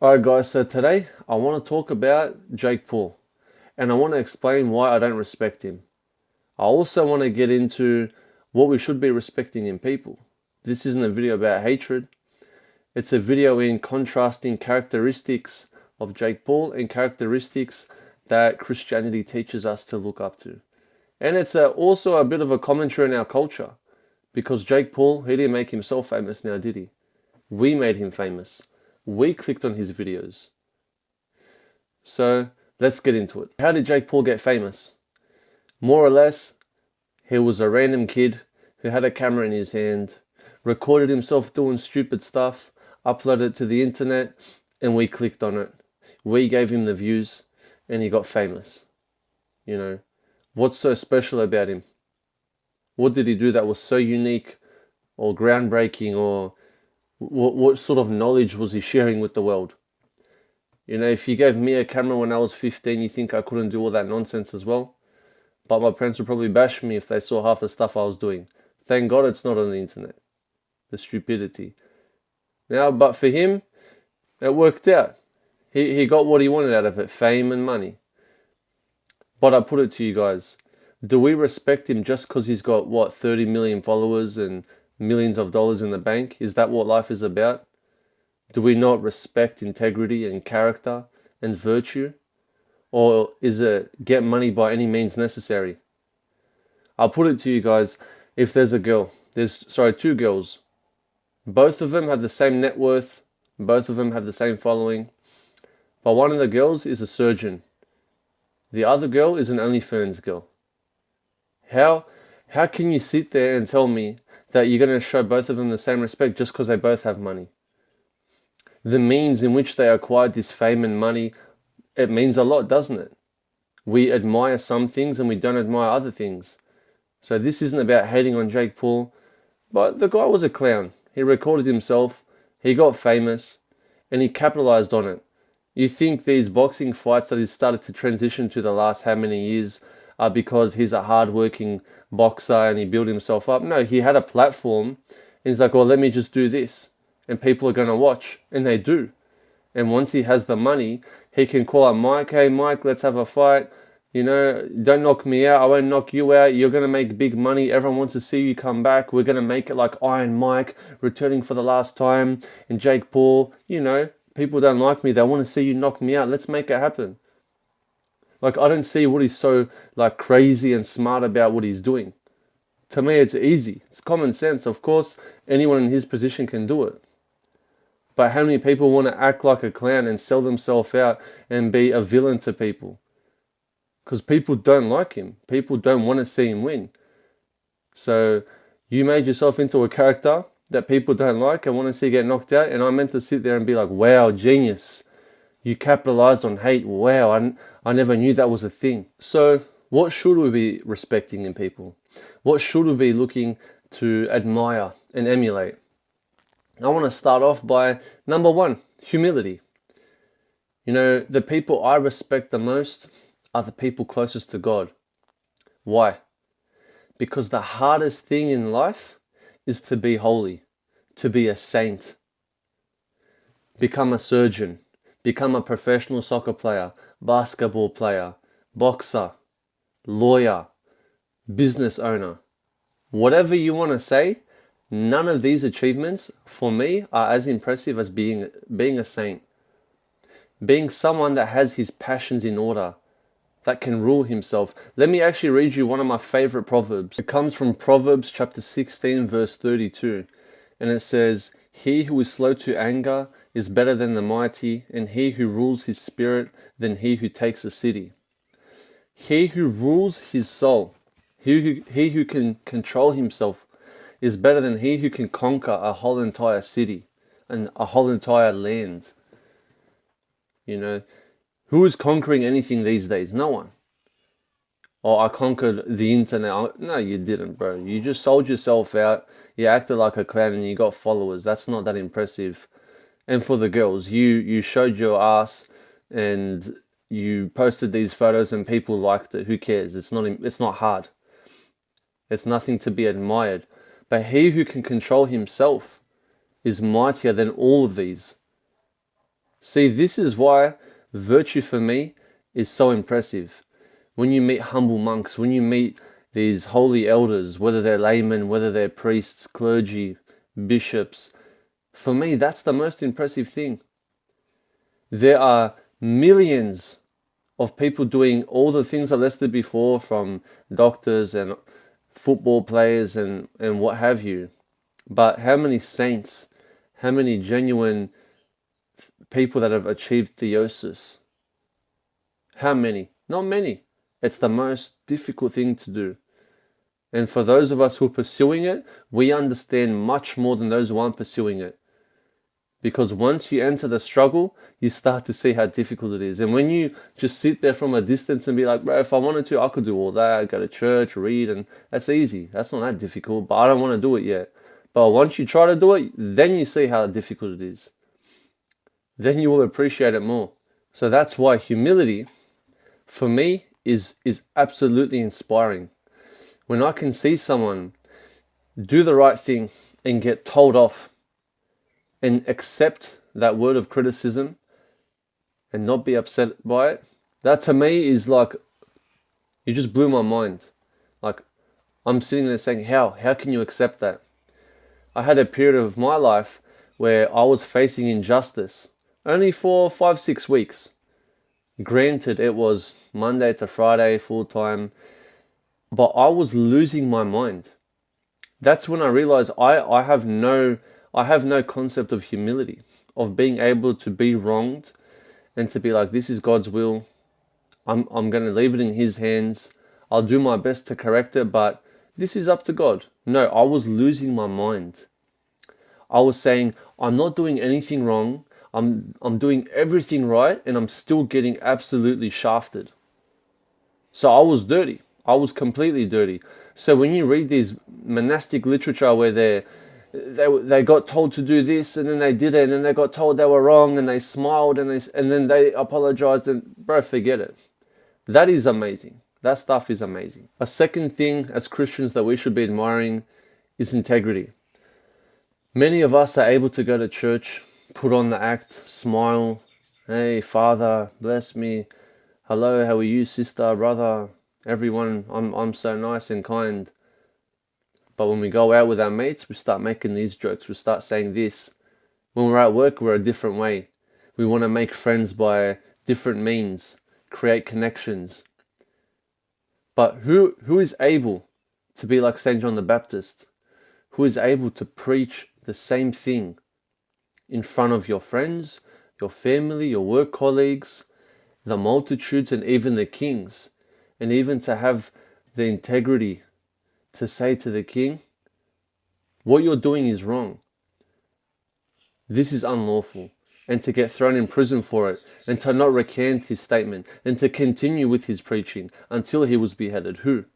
Alright guys, so today I want to talk about Jake Paul and I want to explain why I don't respect him. I also want to get into what we should be respecting in people. This isn't a video about hatred. It's a video in contrasting characteristics of Jake Paul and characteristics that Christianity teaches us to look up to. And it's also a bit of a commentary on our culture, because Jake Paul, he didn't make himself famous now, did he? We made him famous. We clicked on his videos. So let's get into it. How did Jake Paul get famous? More or less, he was a random kid who had a camera in his hand, recorded himself doing stupid stuff, uploaded it to the internet, and we clicked on it. We gave him the views, and he got famous. You know, what's so special about him? What did he do that was so unique or groundbreaking, or what sort of knowledge was he sharing with the world? You know, if you gave me a camera when I was 15, you think I couldn't do all that nonsense as well? But my parents would probably bash me if they saw half the stuff I was doing. Thank God it's not on the internet. The stupidity. Now, but for him, it worked out. He got what he wanted out of it, fame and money. But I put it to you guys, do we respect him just because he's got, what, 30 million followers and millions of dollars in the bank? Is that what life is about? Do we not respect integrity and character and virtue? Or is it get money by any means necessary? I'll put it to you guys, if there's a girl, there's two girls. Both of them have the same net worth, both of them have the same following, but one of the girls is a surgeon. The other girl is an OnlyFans girl. How can you sit there and tell me that you're going to show both of them the same respect just because they both have money? The means in which they acquired this fame and money, it means a lot, doesn't it? We admire some things and we don't admire other things. So this isn't about hating on Jake Paul, but the guy was a clown. He recorded himself, he got famous, and he capitalized on it. You think these boxing fights that he's started to transition to the last how many years are because he's a hard-working boxer and he built himself up? No, he had a platform and he's like, well, let me just do this and people are going to watch, and they do. And once he has the money, he can call up Mike, hey Mike, let's have a fight. You know, don't knock me out, I won't knock you out. You're going to make big money. Everyone wants to see you come back. We're going to make it like Iron Mike returning for the last time. And Jake Paul, you know, people don't like me. They want to see you knock me out. Let's make it happen. Like, I don't see what he's so like crazy and smart about what he's doing. To me, it's easy. It's common sense. Of course, anyone in his position can do it. But how many people want to act like a clown and sell themselves out and be a villain to people? Because people don't like him. People don't want to see him win. So you made yourself into a character that people don't like and want to see get knocked out. And I meant to sit there and be like, wow, genius. You capitalized on hate. Wow, I never knew that was a thing. So what should we be respecting in people? What should we be looking to admire and emulate? I want to start off by number one, humility. You know, the people I respect the most are the people closest to God. Why? Because the hardest thing in life is to be holy, to be a saint, become a surgeon, become a professional soccer player, basketball player, boxer, lawyer, business owner. Whatever you want to say, none of these achievements for me are as impressive as being a saint. Being someone that has his passions in order, that can rule himself. Let me actually read you one of my favorite proverbs. It comes from Proverbs chapter 16 verse 32. And it says, he who is slow to anger is better than the mighty, and he who rules his spirit than he who takes a city. He who rules his soul, he who can control himself, is better than he who can conquer a whole entire city and a whole entire land. You know, who is conquering anything these days? No one. Oh, I conquered the internet. No, you didn't, bro. You just sold yourself out. You acted like a clown and you got followers. That's not that impressive. And for the girls, you showed your ass and you posted these photos and people liked it. Who cares? It's not hard. It's nothing to be admired. But he who can control himself is mightier than all of these. See, this is why virtue for me is so impressive. When you meet humble monks, when you meet these holy elders, whether they're laymen, whether they're priests, clergy, bishops, for me, that's the most impressive thing. There are millions of people doing all the things I listed before, from doctors and football players and what have you. But how many saints, how many genuine people that have achieved theosis? How many? Not many. It's the most difficult thing to do. And for those of us who are pursuing it, we understand much more than those who aren't pursuing it. Because once you enter the struggle, you start to see how difficult it is. And when you just sit there from a distance and be like, bro, if I wanted to, I could do all that, go to church, read, and that's easy. That's not that difficult, but I don't want to do it yet. But once you try to do it, then you see how difficult it is. Then you will appreciate it more. So that's why humility, for me, is absolutely inspiring. When I can see someone do the right thing and get told off, and accept that word of criticism and not be upset by it, that to me is like, you just blew my mind. Like, I'm sitting there saying, how can you accept that? I had a period of my life where I was facing injustice, only for 5-6 weeks. Granted, it was Monday to Friday, full time, but I was losing my mind. That's when I realized I have no concept of humility, of being able to be wronged and to be like, this is God's will. I'm going to leave it in His hands. I'll do my best to correct it, but this is up to God. No, I was losing my mind. I was saying, I'm not doing anything wrong. I'm doing everything right, and I'm still getting absolutely shafted. So I was dirty. I was completely dirty. So when you read these monastic literature where they got told to do this and then they did it, and then they got told they were wrong and they smiled and then they apologized, and bro, forget it. That is amazing. That stuff is amazing. A second thing as Christians that we should be admiring is integrity. Many of us are able to go to church, put on the act, smile, hey, Father, bless me. Hello, how are you, sister, brother, everyone? I'm so nice and kind. But when we go out with our mates, we start making these jokes. We start saying this. When we're at work, we're a different way. We want to make friends by different means, create connections. But who is able to be like St. John the Baptist? Who is able to preach the same thing in front of your friends, your family, your work colleagues, the multitudes, and even the kings? And even to have the integrity to say to the king, what you're doing is wrong. This is unlawful. And to get thrown in prison for it, and to not recant his statement, and to continue with his preaching until he was beheaded. Who?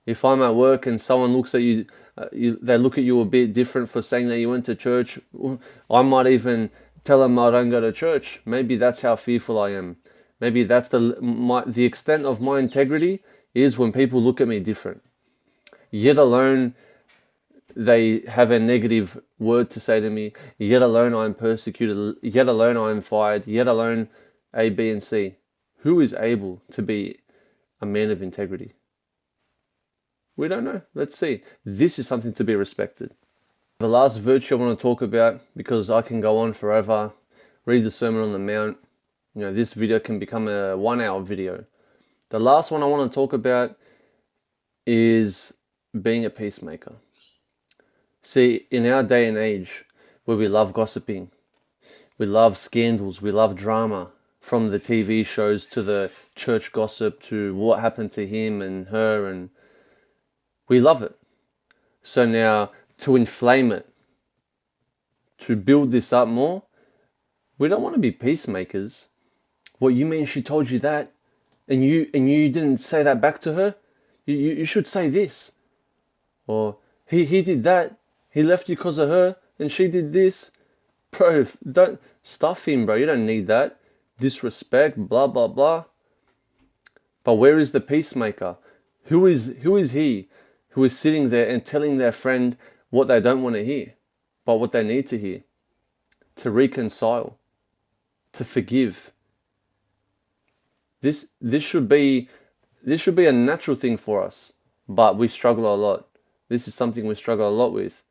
If I'm at work and someone looks at you, they look at you a bit different for saying that you went to church, I might even tell them I don't go to church. Maybe that's how fearful I am. Maybe that's the extent of my integrity is when people look at me different. Yet alone, they have a negative word to say to me. Yet alone, I am persecuted. Yet alone, I am fired. Yet alone, A, B, and C. Who is able to be a man of integrity? We don't know. Let's see. This is something to be respected. The last virtue I want to talk about, because I can go on forever, read the Sermon on the Mount. You know, this video can become a 1-hour video. The last one I want to talk about is being a peacemaker. See, in our day and age, where we love gossiping, we love scandals, we love drama, from the TV shows to the church gossip to what happened to him and her, and we love it. So now, to inflame it, to build this up more, we don't want to be peacemakers. What, you mean she told you that, and you didn't say that back to her? You should say this. Or he did that, he left you because of her, and she did this. Bro, don't stuff him, bro. You don't need that. Disrespect, blah, blah, blah. But where is the peacemaker? Who is he who is sitting there and telling their friend what they don't want to hear, but what they need to hear? To reconcile. to forgive. This should be a natural thing for us, but we struggle a lot. This is something we struggle a lot with.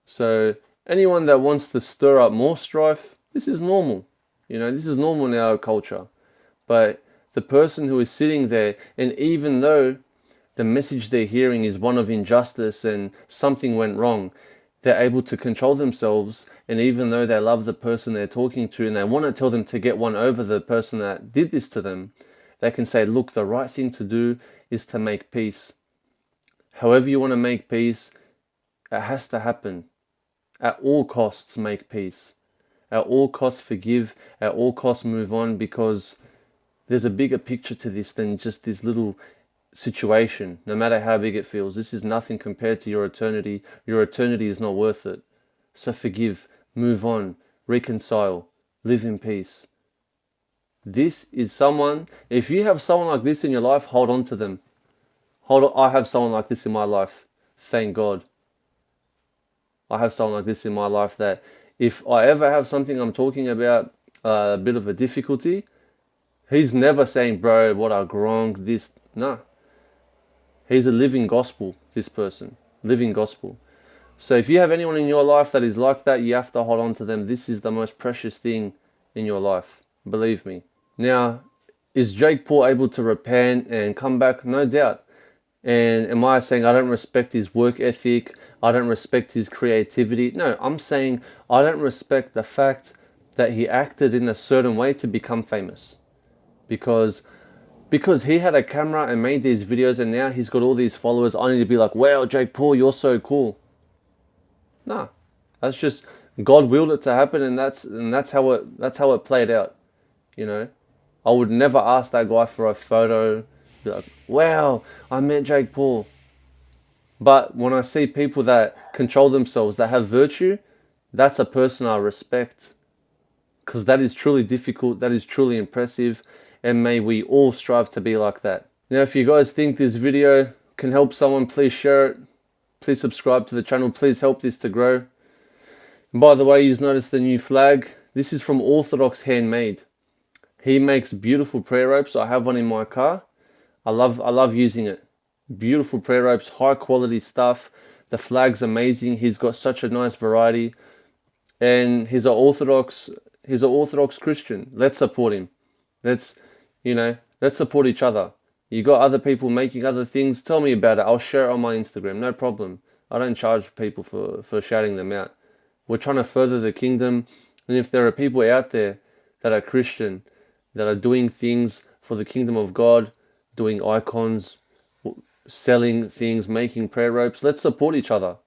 So anyone that wants to stir up more strife, this is normal. This is normal in our culture. But the person who is sitting there, and even though the message they're hearing is one of injustice and something went wrong, they're able to control themselves, and even though they love the person they're talking to and they want to tell them to get one over the person that did this to them, they can say, look, the right thing to do is to make peace. However you want to make peace, it has to happen. At all costs, make peace. At all costs, forgive. At all costs, move on, because there's a bigger picture to this than just this little situation, no matter how big it feels. This is nothing compared to your eternity. Your eternity is not worth it. So forgive, move on, reconcile, live in peace. This is someone, if you have someone like this in your life, hold on to them. I have someone like this in my life. Thank God. I have someone like this in my life that if I ever have something I'm talking about, a bit of a difficulty, he's never saying, bro, what I wrong, this. No. He's a living gospel, this person. Living gospel. So if you have anyone in your life that is like that, you have to hold on to them. This is the most precious thing in your life. Believe me. Now, is Jake Paul able to repent and come back? No doubt. And am I saying I don't respect his work ethic? I don't respect his creativity? No, I'm saying I don't respect the fact that he acted in a certain way to become famous. Because he had a camera and made these videos and now he's got all these followers, I need to be like, wow, Jake Paul, you're so cool. No, that's just God willed it to happen, and that's how it played out. I would never ask that guy for a photo. Be like, wow, I met Jake Paul. But when I see people that control themselves, that have virtue, that's a person I respect, because that is truly difficult. That is truly impressive. And may we all strive to be like that. Now, if you guys think this video can help someone, please share it. Please subscribe to the channel. Please help this to grow. And by the way, you've noticed the new flag. This is from Orthodox Handmade. He makes beautiful prayer ropes. I have one in my car. I love using it. Beautiful prayer ropes, high quality stuff. The flag's amazing. He's got such a nice variety. And he's an Orthodox Christian. Let's support him. Let's support each other. You got other people making other things, tell me about it. I'll share it on my Instagram, no problem. I don't charge people for shouting them out. We're trying to further the kingdom. And if there are people out there that are Christian, that are doing things for the kingdom of God, doing icons, selling things, making prayer ropes, let's support each other.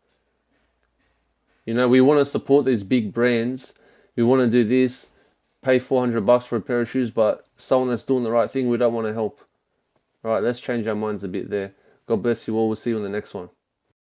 We want to support these big brands. We want to do this, pay $400 for a pair of shoes, but someone that's doing the right thing, we don't want to help. All right, let's change our minds a bit there. God bless you all. We'll see you in the next one.